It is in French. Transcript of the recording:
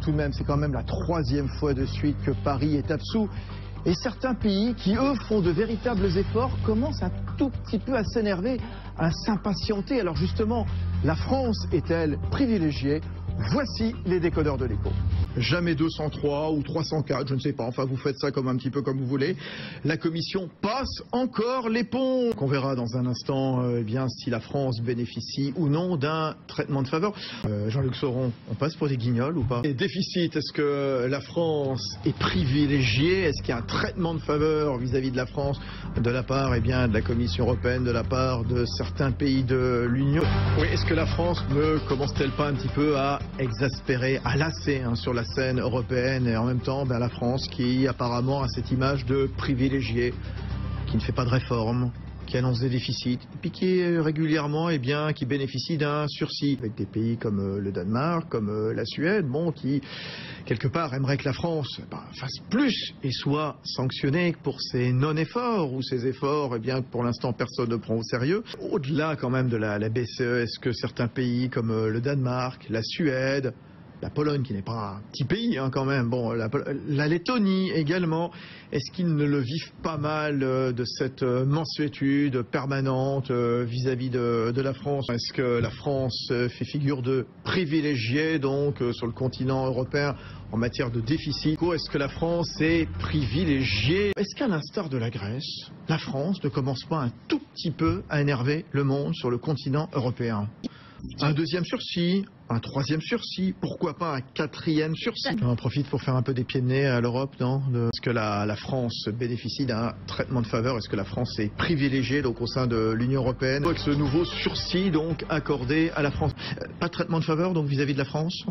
tout de même, c'est quand même la troisième fois de suite que Paris est absous. Et certains pays qui, eux, font de véritables efforts, commencent un tout petit peu à s'énerver, à s'impatienter. Alors justement, la France est-elle privilégiée? Voici les décodeurs de l'écho. Jamais 203 ou 304, je ne sais pas, enfin vous faites ça comme un petit peu comme vous voulez. La Commission passe encore les ponts. On verra dans un instant eh bien, si la France bénéficie ou non d'un traitement de faveur. Jean-Luc Sauron, on passe pour des guignols ou pas? Et déficit, est-ce que la France est privilégiée? Est-ce qu'il y a un traitement de faveur vis-à-vis de la France de la part eh bien, de la Commission européenne, de la part de certains pays de l'Union? Oui, est-ce que la France ne commence-t-elle pas un petit peu à exaspérer, à lasser sur la scène européenne et en même temps la France qui apparemment a cette image de privilégié, qui ne fait pas de réformes, qui annonce des déficits, et puis qui régulièrement qui bénéficie d'un sursis avec des pays comme le Danemark, comme la Suède, qui quelque part aimerait que la France fasse plus et soit sanctionnée pour ses non-efforts ou ses efforts que pour l'instant personne ne prend au sérieux. Au-delà quand même de la BCE, est-ce que certains pays comme le Danemark, la Suède, la Pologne, qui n'est pas un petit pays quand même, la Lettonie également, est-ce qu'ils ne le vivent pas mal de cette mansuétude permanente vis-à-vis de la France? Est-ce que la France fait figure de privilégiée donc sur le continent européen en matière de déficit? Est-ce que la France est privilégiée? Est-ce qu'à l'instar de la Grèce, la France ne commence pas un tout petit peu à énerver le monde sur le continent européen? Un deuxième sursis, un troisième sursis, pourquoi pas un quatrième sursis? J'en profite pour faire un peu des pieds de nez à l'Europe, non? Est-ce que la France bénéficie d'un traitement de faveur? Est-ce que la France est privilégiée donc au sein de l'Union européenne avec ce nouveau sursis donc accordé à la France? Pas de traitement de faveur donc vis-à-vis de la France?